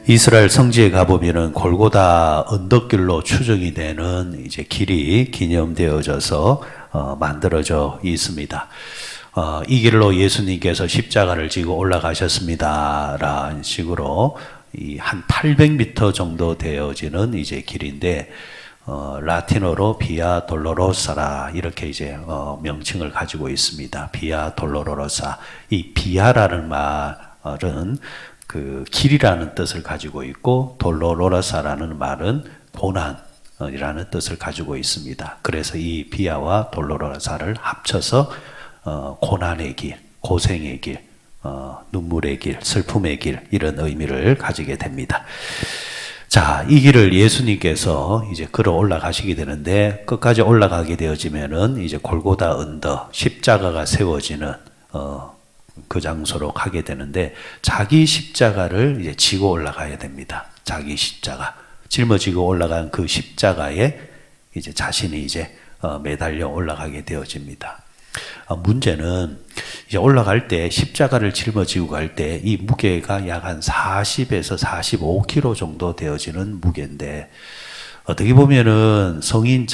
이스라엘 성지에 가보면은 골고다 언덕길로 추정이 되는 이제 길이 기념되어져서 만들어져 있습니다. 이 길로 예수님께서 십자가를 지고 올라가셨습니다라는 식으로 한 800m 정도 되어지는 이제 길인데 라틴어로 비아 돌로로사라 이렇게 이제 명칭을 가지고 있습니다. 비아 돌로로사. 이 비아라는 말은 그 길이라는 뜻을 가지고 있고 돌로로사라는 말은 고난이라는 뜻을 가지고 있습니다. 그래서 이 비아와 돌로로사를 합쳐서 고난의 길, 고생의 길, 눈물의 길, 슬픔의 길 이런 의미를 가지게 됩니다. 자, 이 길을 예수님께서 이제 걸어 올라가시게 되는데 끝까지 올라가게 되어지면은 이제 골고다 언덕, 십자가가 세워지는 그 장소로 가게 되는데 자기 십자가를 이제 지고 올라가야 됩니다. 자기 십자가. 짊어지고 올라간 그 십자가에 이제 자신이 이제 매달려 올라가게 되어집니다. 문제는 이제 올라갈 때 십자가를 짊어지고 갈 때 이 무게가 약 한 40에서 45kg 정도 되어지는 무게인데 어떻게 보면은 성인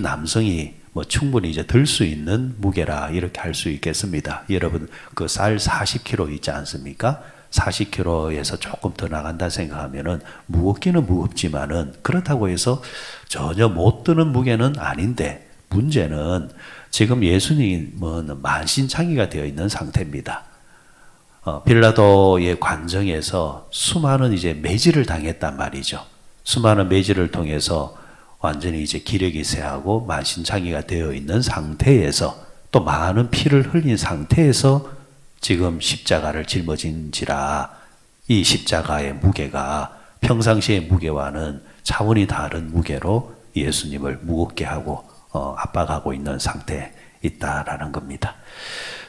남성이 뭐 충분히 이제 들 수 있는 무게라 이렇게 할 수 있겠습니다. 여러분 그 쌀 40kg 있지 않습니까? 40kg에서 조금 더 나간다 생각하면은 무겁기는 무겁지만은 그렇다고 해서 전혀 못 드는 무게는 아닌데 문제는 지금 예수님은 만신창이가 되어 있는 상태입니다. 빌라도의 관정에서 수많은 이제 매질을 당했단 말이죠. 수많은 매질을 통해서 완전히 이제 기력이 쇠하고 만신창이가 되어 있는 상태에서 또 많은 피를 흘린 상태에서 지금 십자가를 짊어진지라 이 십자가의 무게가 평상시의 무게와는 차원이 다른 무게로 예수님을 무겁게 하고 압박하고 있는 상태에 있다라는 겁니다.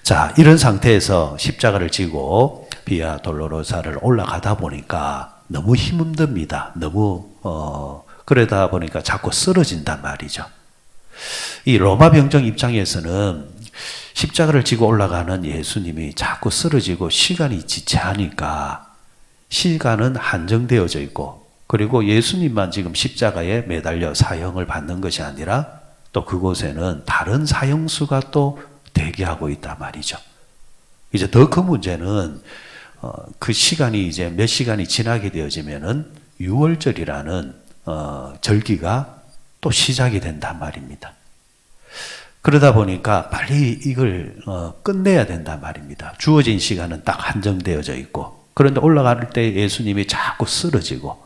자, 이런 상태에서 십자가를 지고 비아 돌로로사를 올라가다 보니까 너무 힘듭니다. 너무 그러다 보니까 자꾸 쓰러진단 말이죠. 이 로마 병정 입장에서는 십자가를 지고 올라가는 예수님이 자꾸 쓰러지고 시간이 지체하니까 시간은 한정되어져 있고 그리고 예수님만 지금 십자가에 매달려 사형을 받는 것이 아니라 또 그곳에는 다른 사형수가 또 대기하고 있단 말이죠. 이제 더 큰 문제는 그 시간이 이제 몇 시간이 지나게 되어지면은 유월절이라는 절기가 또 시작이 된단 말입니다. 그러다 보니까 빨리 이걸 끝내야 된단 말입니다. 주어진 시간은 딱 한정되어져 있고 그런데 올라갈 때 예수님이 자꾸 쓰러지고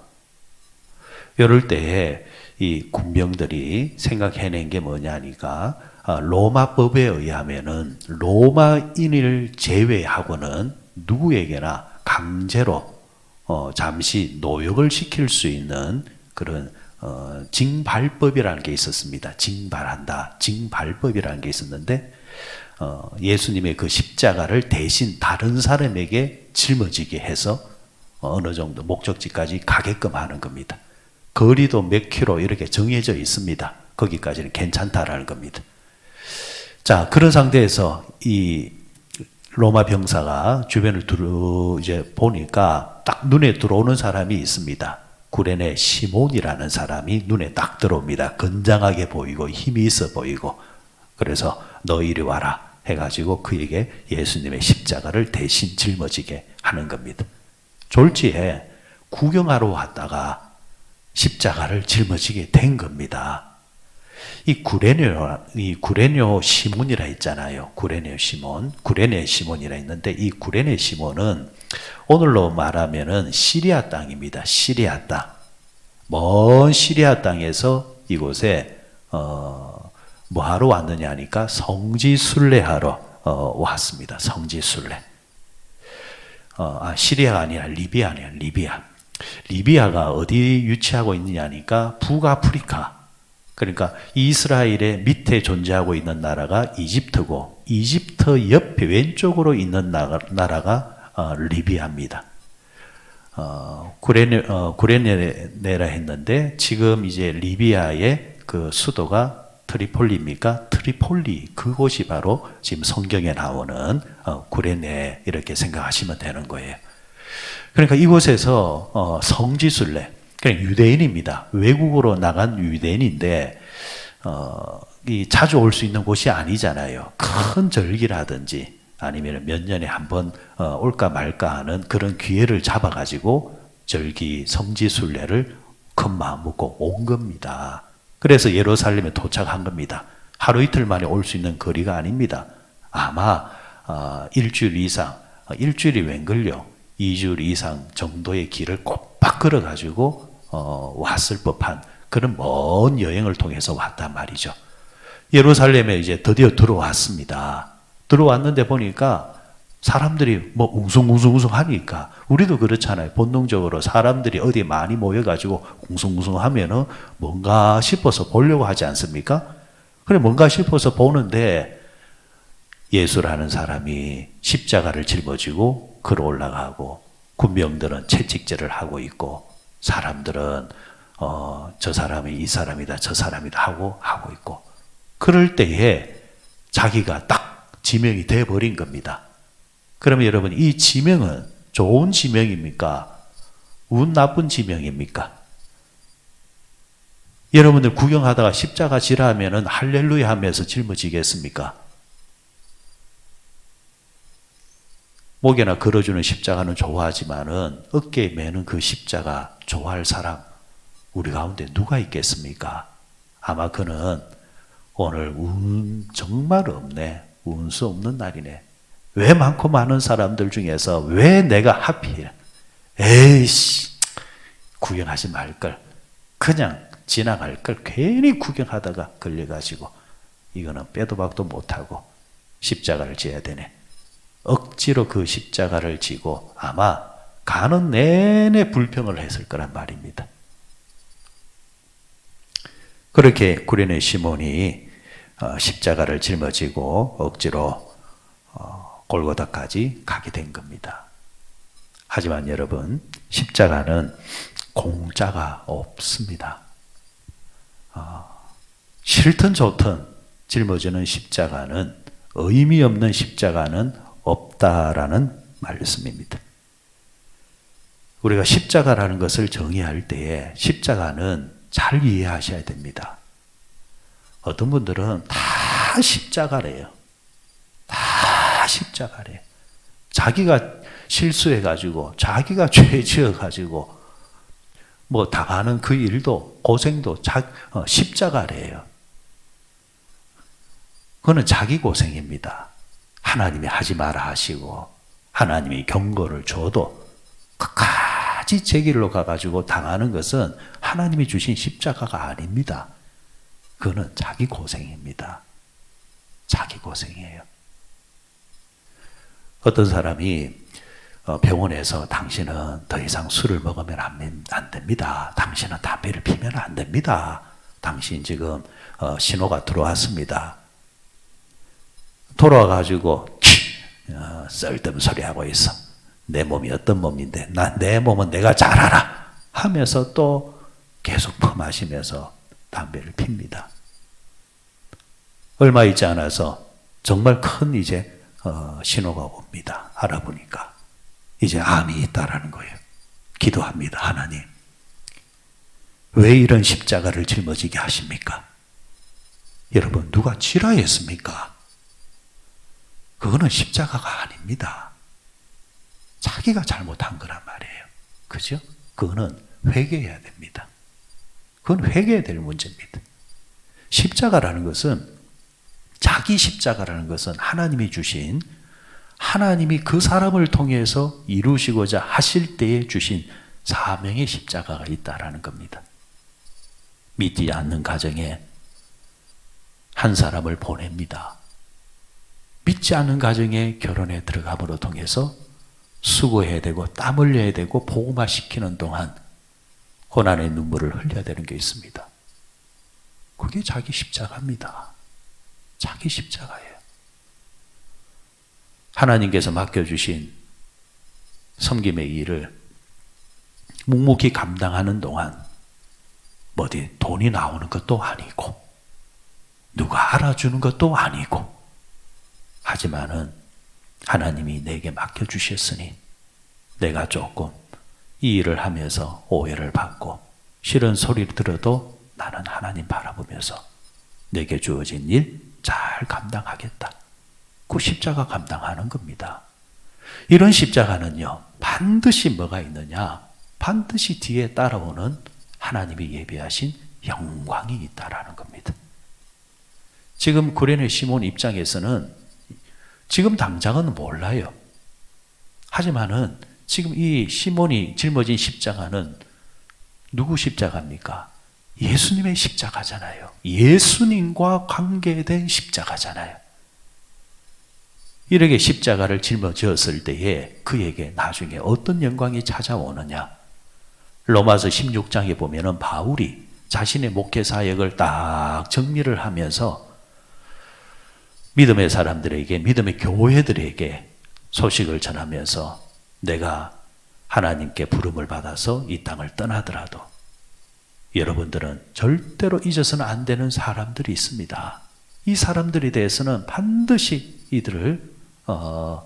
이럴 때에 이 군병들이 생각해낸 게 뭐냐니까 로마법에 의하면은 로마인을 제외하고는 누구에게나 강제로 잠시 노역을 시킬 수 있는 그런 징발법이라는 게 있었습니다. 징발한다. 징발법이라는 게 있었는데 예수님의 그 십자가를 대신 다른 사람에게 짊어지게 해서 어느 정도 목적지까지 가게끔 하는 겁니다. 거리도 몇 킬로 이렇게 정해져 있습니다. 거기까지는 괜찮다라는 겁니다. 자, 그런 상태에서 이 로마 병사가 주변을 이제 보니까 딱 눈에 들어오는 사람이 있습니다. 구레네 시몬이라는 사람이 눈에 딱 들어옵니다. 건장하게 보이고 힘이 있어 보이고 그래서 너 이리 와라 해가지고 그에게 예수님의 십자가를 대신 짊어지게 하는 겁니다. 졸지에 구경하러 왔다가 십자가를 짊어지게 된 겁니다. 이 구레네 시몬이라 했잖아요. 구레네 시몬이라 했는데 이 구레네 시몬은 오늘로 말하면은 시리아 땅입니다. 시리아 땅. 먼 시리아 땅에서 이곳에 뭐 하러 왔느냐 하니까 성지 순례하러 왔습니다. 성지 순례. 시리아가 아니라 리비아네요. 리비아가 어디 위치하고 있느냐니까 북아프리카. 그러니까 이스라엘의 밑에 존재하고 있는 나라가 이집트고 이집트 옆에 왼쪽으로 있는 나라가 리비아입니다. 구레네라 했는데 지금 이제 리비아의 그 수도가 트리폴리입니까? 트리폴리 그곳이 바로 지금 성경에 나오는 구레네 이렇게 생각하시면 되는 거예요. 그러니까 이곳에서 성지순례, 그냥 유대인입니다. 외국으로 나간 유대인인데 이 자주 올 수 있는 곳이 아니잖아요. 큰 절기라든지 아니면 몇 년에 한 번 올까 말까 하는 그런 기회를 잡아가지고 절기 성지순례를 큰 마음 먹고 온 겁니다. 그래서 예루살렘에 도착한 겁니다. 하루 이틀 만에 올 수 있는 거리가 아닙니다. 아마 일주일 이상, 일주일이 웬걸요? 2주일 이상 정도의 길을 꼬박 걸어가지고 왔을 법한 그런 먼 여행을 통해서 왔단 말이죠. 예루살렘에 이제 드디어 들어왔습니다. 들어왔는데 보니까 사람들이 뭐 웅성웅성웅성 하니까 우리도 그렇잖아요. 본능적으로 사람들이 어디 많이 모여가지고 웅성웅성 하면은 뭔가 싶어서 보려고 하지 않습니까? 그래 뭔가 싶어서 보는데 예수라는 사람이 십자가를 짊어지고 걸어 올라가고 군병들은 채찍질을 하고 있고 사람들은 저 사람이 이 사람이다 저 사람이다 하고 있고 그럴 때에 자기가 딱 지명이 돼버린 겁니다. 그러면 여러분 이 지명은 좋은 지명입니까? 운 나쁜 지명입니까? 여러분들 구경하다가 십자가 지라 하면은 할렐루야 하면서 짊어지겠습니까? 목에나 걸어주는 십자가는 좋아하지만은 어깨에 매는 그 십자가 좋아할 사람 우리 가운데 누가 있겠습니까? 아마 그는 오늘 운 정말 없네. 운수 없는 날이네. 왜 많고 많은 사람들 중에서 왜 내가 하필 에이씨 구경하지 말걸 그냥 지나갈걸 괜히 구경하다가 걸려가지고 이거는 빼도 박도 못하고 십자가를 지어야 되네. 억지로 그 십자가를 지고 아마 가는 내내 불평을 했을 거란 말입니다. 그렇게 구레네 시몬이 십자가를 짊어지고 억지로 골고다까지 가게 된 겁니다. 하지만 여러분 십자가는 공짜가 없습니다. 싫든 좋든 짊어지는 십자가는 의미 없는 십자가는 없다라는 말씀입니다. 우리가 십자가라는 것을 정의할 때에 십자가는 잘 이해하셔야 됩니다. 어떤 분들은 다 십자가래요. 다 십자가래요. 자기가 실수해가지고 자기가 죄 지어가지고 뭐 당하는 그 일도 고생도 십자가래요. 그거는 자기 고생입니다. 하나님이 하지 마라 하시고 하나님이 경고를 줘도 끝까지 제 길로 가가지고 당하는 것은 하나님이 주신 십자가가 아닙니다. 그거는 자기 고생입니다. 자기 고생이에요. 어떤 사람이 병원에서 당신은 더 이상 술을 먹으면 안 됩니다. 당신은 담배를 피면 안 됩니다. 당신 지금 신호가 들어왔습니다. 돌아와가지고 쓸데없는 소리 하고 있어. 내 몸이 어떤 몸인데 내 몸은 내가 잘 알아 하면서 또 계속 퍼마시면서 담배를 핍니다. 얼마 있지 않아서 정말 큰 이제 신호가 옵니다. 알아보니까 이제 암이 있다라는 거예요. 기도합니다. 하나님 왜 이런 십자가를 짊어지게 하십니까? 여러분 누가 지라했습니까? 그거는 십자가가 아닙니다. 자기가 잘못한 거란 말이에요. 그죠? 그거는 회개해야 됩니다. 그건 회개해야 될 문제입니다. 십자가라는 것은 자기 십자가라는 것은 하나님이 주신 하나님이 그 사람을 통해서 이루시고자 하실 때에 주신 사명의 십자가가 있다라는 겁니다. 믿지 않는 가정에 한 사람을 보냅니다. 믿지 않는 가정에 결혼에 들어감으로 통해서 수고해야 되고 땀 흘려야 되고 복음화 시키는 동안 고난의 눈물을 흘려야 되는 게 있습니다. 그게 자기 십자가입니다. 자기 십자가예요. 하나님께서 맡겨주신 섬김의 일을 묵묵히 감당하는 동안 어디 돈이 나오는 것도 아니고 누가 알아주는 것도 아니고 하지만은 하나님이 내게 맡겨주셨으니 내가 조금 이 일을 하면서 오해를 받고 싫은 소리를 들어도 나는 하나님 바라보면서 내게 주어진 일 잘 감당하겠다. 그 십자가 감당하는 겁니다. 이런 십자가는요, 반드시 뭐가 있느냐? 반드시 뒤에 따라오는 하나님이 예비하신 영광이 있다라는 겁니다. 지금 구레네 시몬 입장에서는 지금 당장은 몰라요. 하지만은 지금 이 시몬이 짊어진 십자가는 누구 십자가입니까? 예수님의 십자가잖아요. 예수님과 관계된 십자가잖아요. 이렇게 십자가를 짊어졌을 때에 그에게 나중에 어떤 영광이 찾아오느냐? 로마서 16장에 보면은 바울이 자신의 목회 사역을 딱 정리를 하면서 믿음의 사람들에게, 믿음의 교회들에게 소식을 전하면서 내가 하나님께 부름을 받아서 이 땅을 떠나더라도 여러분들은 절대로 잊어서는 안 되는 사람들이 있습니다. 이 사람들에 대해서는 반드시 이들을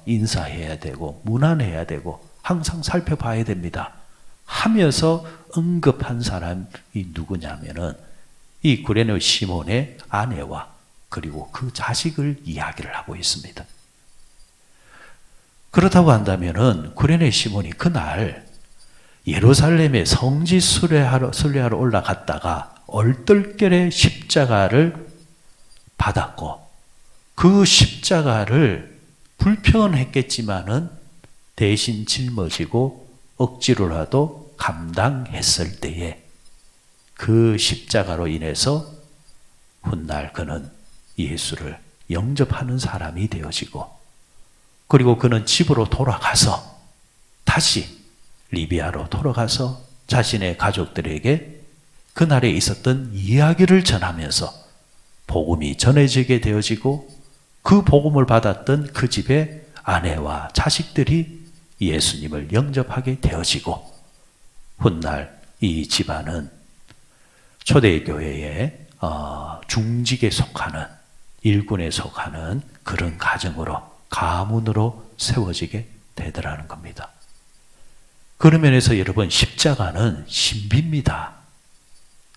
인사해야 되고 문안해야 되고 항상 살펴봐야 됩니다. 하면서 언급한 사람이 누구냐면은 이 구레네 시몬의 아내와 그리고 그 자식을 이야기를 하고 있습니다. 그렇다고 한다면은 구레네 시몬이 그날 예루살렘에 성지 순례하러 올라갔다가 얼떨결에 십자가를 받았고 그 십자가를 불편했겠지만은 대신 짊어지고 억지로라도 감당했을 때에 그 십자가로 인해서 훗날 그는 예수를 영접하는 사람이 되어지고 그리고 그는 집으로 돌아가서 다시 리비아로 돌아가서 자신의 가족들에게 그날에 있었던 이야기를 전하면서 복음이 전해지게 되어지고 그 복음을 받았던 그 집의 아내와 자식들이 예수님을 영접하게 되어지고 훗날 이 집안은 초대교회의 중직에 속하는 일군에 속하는 그런 가정으로 가문으로 세워지게 되더라는 겁니다. 그런 면에서 여러분 십자가는 신비입니다.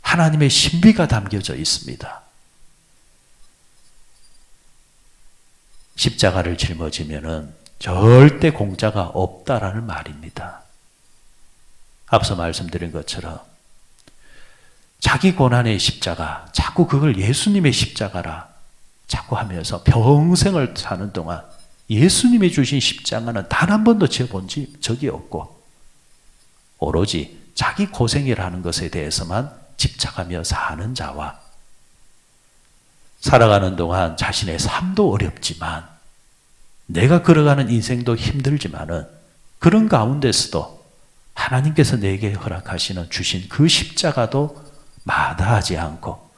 하나님의 신비가 담겨져 있습니다. 십자가를 짊어지면은 절대 공짜가 없다라는 말입니다. 앞서 말씀드린 것처럼 자기 고난의 십자가, 자꾸 그걸 예수님의 십자가라 자꾸 하면서 평생을 사는 동안 예수님이 주신 십자가는 단 한 번도 지어본 적이 없고 오로지 자기 고생이라는 것에 대해서만 집착하며 사는 자와 살아가는 동안 자신의 삶도 어렵지만 내가 걸어가는 인생도 힘들지만은 그런 가운데서도 하나님께서 내게 허락하시는 주신 그 십자가도 마다하지 않고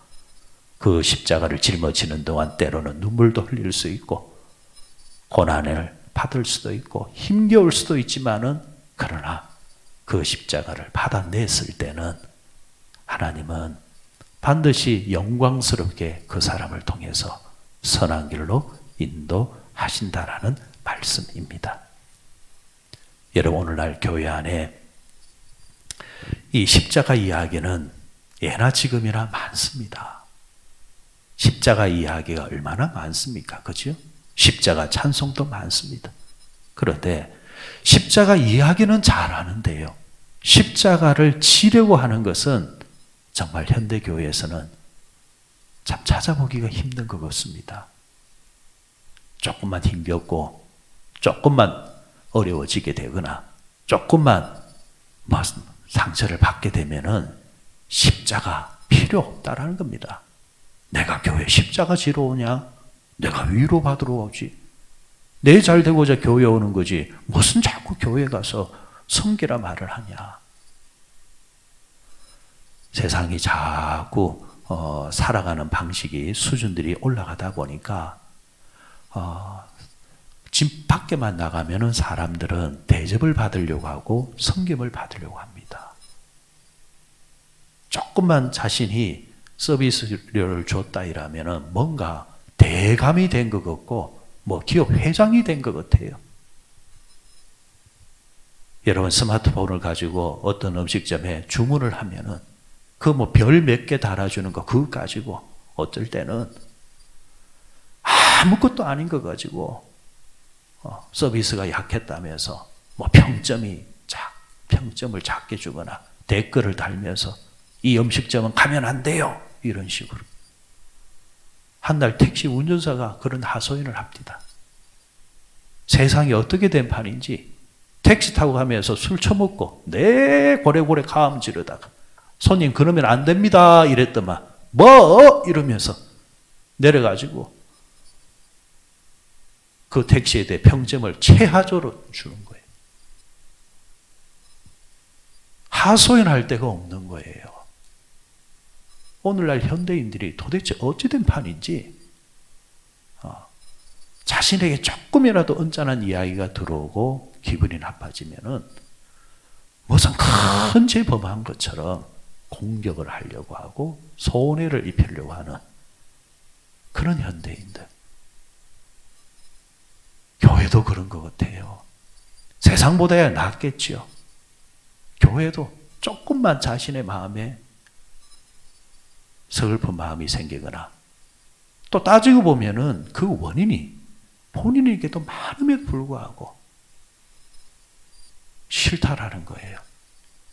그 십자가를 짊어지는 동안 때로는 눈물도 흘릴 수 있고 고난을 받을 수도 있고 힘겨울 수도 있지만은 그러나 그 십자가를 받아냈을 때는 하나님은 반드시 영광스럽게 그 사람을 통해서 선한 길로 인도하신다라는 말씀입니다. 여러분 오늘날 교회 안에 이 십자가 이야기는 예나 지금이나 많습니다. 십자가 이야기가 얼마나 많습니까? 그죠? 십자가 찬송도 많습니다. 그런데 십자가 이야기는 잘하는데요. 십자가를 지려고 하는 것은 정말 현대교회에서는 참 찾아보기가 힘든 것 같습니다. 조금만 힘겹고 조금만 어려워지게 되거나 조금만 상처를 받게 되면은 십자가 필요 없다라는 겁니다. 내가 교회 십자가 지러 오냐? 내가 위로받으러 오지. 내 잘 되고자 교회 오는 거지. 무슨 자꾸 교회 가서 성기라 말을 하냐. 세상이 자꾸 살아가는 방식이 수준들이 올라가다 보니까 집 밖에만 나가면은 사람들은 대접을 받으려고 하고 섬김을 받으려고 합니다. 조금만 자신이 서비스료를 줬다 이러면은 뭔가 대감이 된 것 같고 뭐 기업 회장이 된 것 같아요. 여러분 스마트폰을 가지고 어떤 음식점에 주문을 하면은 그 뭐 별 몇 개 달아주는 거 그거 가지고 어쩔 때는 아무것도 아닌 거 가지고 서비스가 약했다면서 뭐 평점을 작게 주거나 댓글을 달면서 이 음식점은 가면 안 돼요. 이런 식으로. 한 날 택시 운전사가 그런 하소연을 합니다. 세상이 어떻게 된 판인지 택시 타고 가면서 술 처먹고 고래고래 가음 지르다가 손님 그러면 안 됩니다 이랬더만 뭐 이러면서 내려가지고 그 택시에 대해 평점을 최하조로 주는 거예요. 하소연할 데가 없는 거예요. 오늘날 현대인들이 도대체 어찌된 판인지 자신에게 조금이라도 언짢은 이야기가 들어오고 기분이 나빠지면은 무슨 큰 죄 범한 것처럼 공격을 하려고 하고 손해를 입히려고 하는 그런 현대인들. 교회도 그런 것 같아요. 세상보다야 낫겠지요. 교회도 조금만 자신의 마음에 서글픈 마음이 생기거나 또 따지고 보면은 그 원인이 본인에게도 많음에도 불구하고 싫다라는 거예요.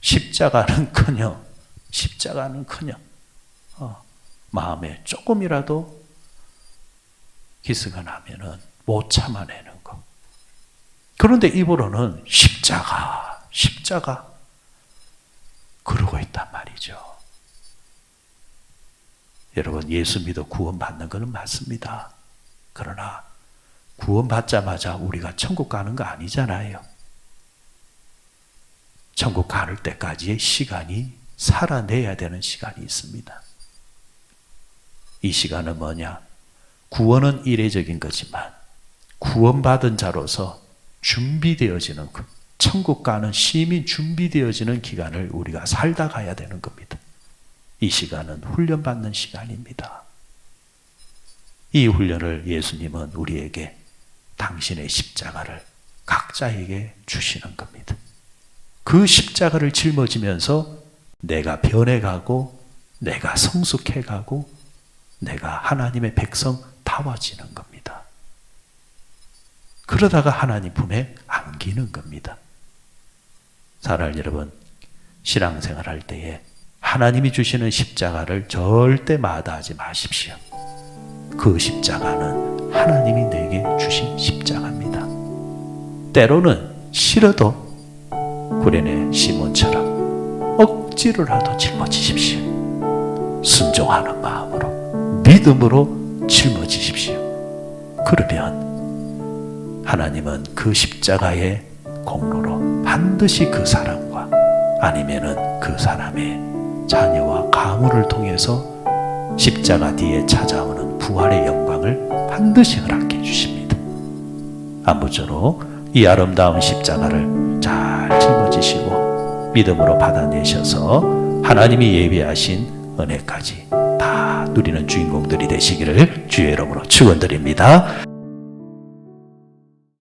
십자가는커녕 마음에 조금이라도 기스가 나면은 못 참아내는 거. 그런데 입으로는 십자가 그러고 있단 말이죠. 여러분 예수 믿어 구원받는 것은 맞습니다. 그러나 구원받자마자 우리가 천국 가는 거 아니잖아요. 천국 갈 때까지의 시간이 살아내야 되는 시간이 있습니다. 이 시간은 뭐냐? 구원은 이례적인 거지만 구원받은 자로서 준비되어지는 천국 가는 시민 준비되어지는 기간을 우리가 살다 가야 되는 겁니다. 이 시간은 훈련받는 시간입니다. 이 훈련을 예수님은 우리에게 당신의 십자가를 각자에게 주시는 겁니다. 그 십자가를 짊어지면서 내가 변해가고 내가 성숙해가고 내가 하나님의 백성다워지는 겁니다. 그러다가 하나님 품에 안기는 겁니다. 사랑하는 여러분, 신앙생활 할 때에 하나님이 주시는 십자가를 절대 마다하지 마십시오. 그 십자가는 하나님이 내게 주신 십자가입니다. 때로는 싫어도 구레네 시몬처럼 억지로라도 짊어지십시오. 순종하는 마음으로 믿음으로 짊어지십시오. 그러면 하나님은 그 십자가의 공로로 반드시 그 사람과 아니면은 그 사람의 자녀와 가문을 통해서 십자가 뒤에 찾아오는 부활의 영광을 반드시 허락해 주십니다. 아무쪼록 이 아름다운 십자가를 잘 짊어지시고 믿음으로 받아내셔서 하나님이 예비하신 은혜까지 다 누리는 주인공들이 되시기를 주의 이름으로 축원드립니다.